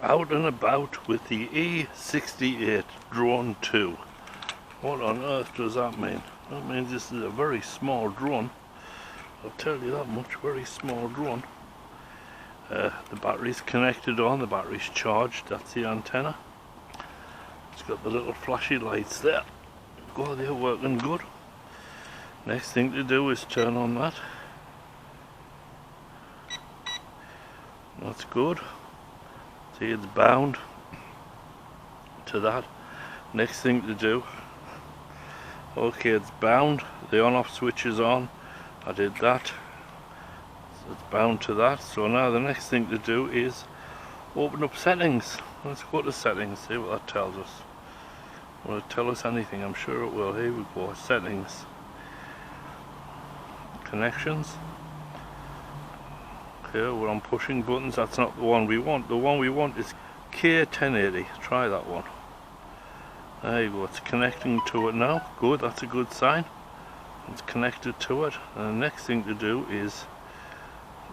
Out and about with the E68 Drone 2. What on earth does that mean? That means this is a very small drone. I'll tell you that much, very small drone. The battery's connected on, the battery's charged, that's the antenna. It's got the little flashy lights there. Go, they're working good. Next thing to do is turn on that. That's good. See, it's bound to that. Next thing to do, okay, it's bound, the on-off switch is on, I did that, so it's bound to that. So now the next thing to do is open up settings. Let's go to settings, see what that tells us. Will it tell us anything? I'm sure it will. Here we go, settings, connections. Okay, well, I'm pushing buttons, that's not the one we want. The one we want is K1080, try that one. There you go, it's connecting to it now. Good, that's a good sign. It's connected to it. And the next thing to do is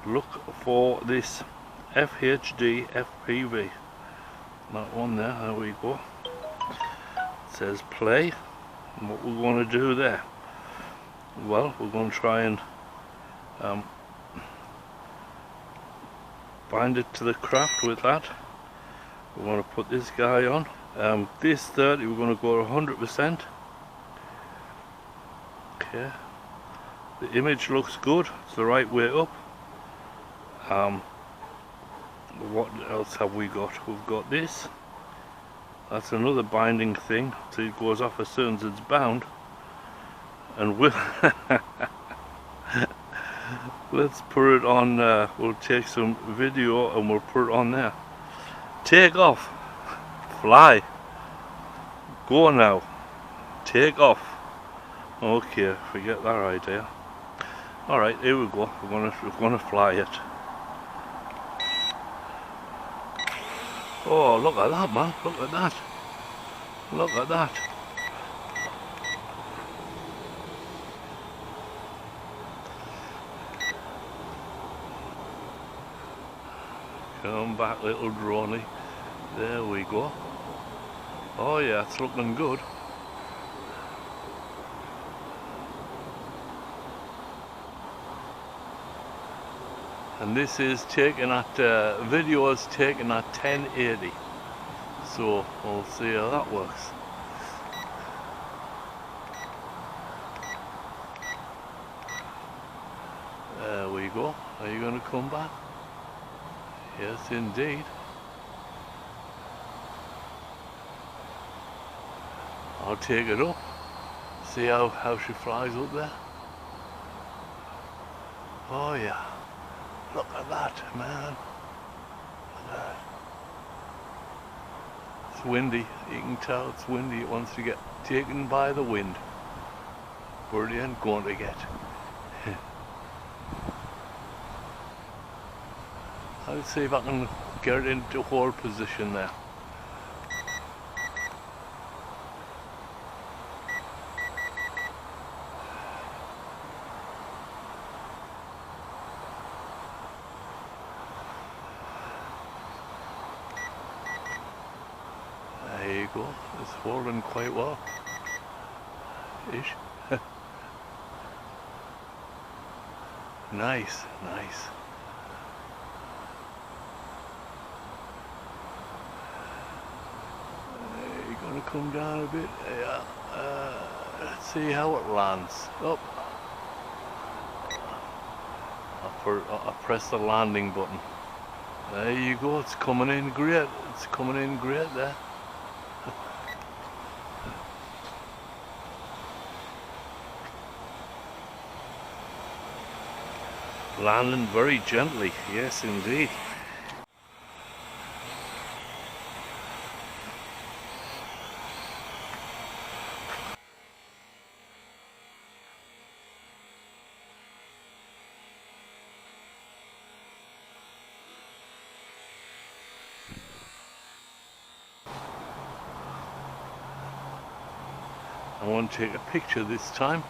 look for this FHD FPV. That one there we go. It says play. And what we're going to do there, well, we're going to try and bind it to the craft with that. We want to put this guy on. This 30, we're going to go to 100%. Okay. The image looks good. It's the right way up. What else have we got? We've got this. That's another binding thing. So it goes off as soon as it's bound. And we'll let's put it on. We'll take some video and we'll put it on there. Take off. Fly. Go now. Take off. Okay, forget that idea. Alright, here we go. We're gonna fly it. Oh, look at that, man. Look at that. Look at that. Come back, little droney. There we go. Oh yeah, it's looking good. And this is taken at, video is taken at 1080. So we'll see how that works. There we go. Are you going to come back? Yes, indeed. I'll take it up. See how she flies up there. Oh yeah. Look at that, man. Look at that. It's windy. You can tell it's windy. It wants to get taken by the wind. Where it ain't going to get. I'll see if I can get it into hold position there. There you go, it's holding quite well. Ish. Nice, nice. You're gonna come down a bit. Yeah. Let's see how it lands. Up. I'll press the landing button. There you go. It's coming in great. It's coming in great there. Landing very gently, yes indeed. I want to take a picture this time.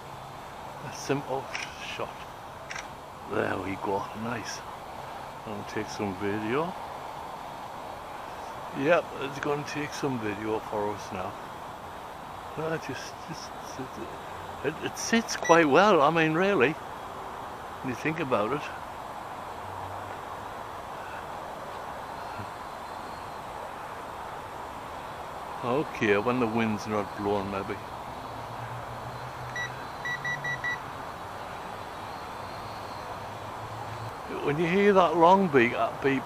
A simple shot. There we go, nice. I'm going to take some video. Yep, it's going to take some video for us now. It sits quite well, I mean really, when you think about it. Okay, when the wind's not blowing maybe. When you hear that long beep,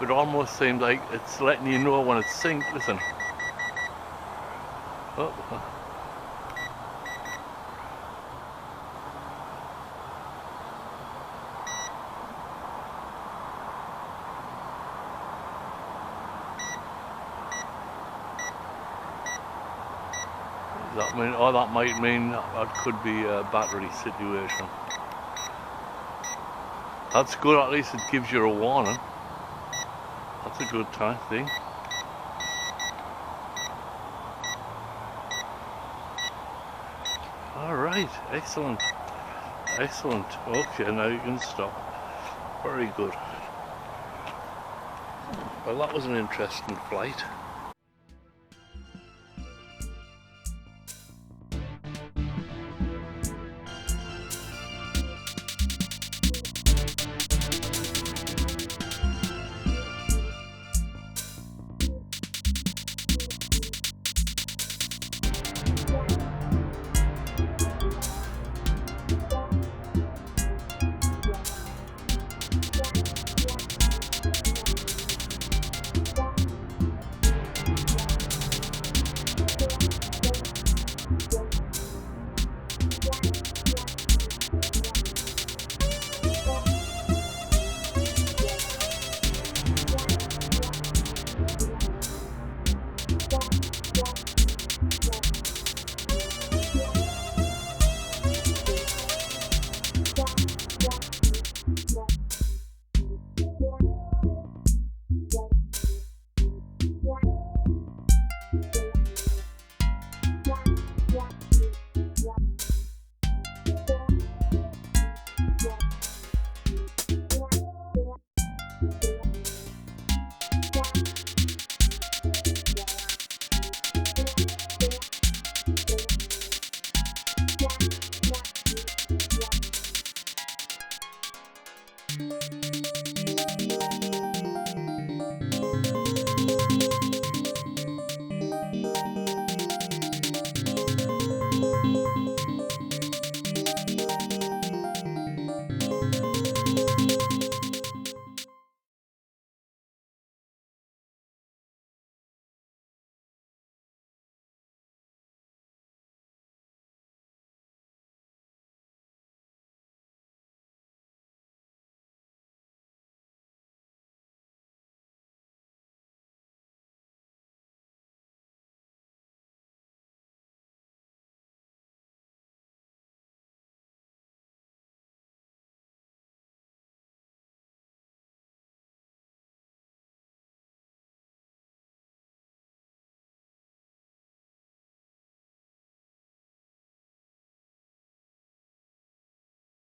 it almost seems like it's letting you know when it's synced. Listen. Oh. That mean, or that might mean that could be a battery situation. That's good, at least it gives you a warning. That's a good thing. Alright, excellent. Excellent. Okay, now you can stop. Very good. Well, that was an interesting flight.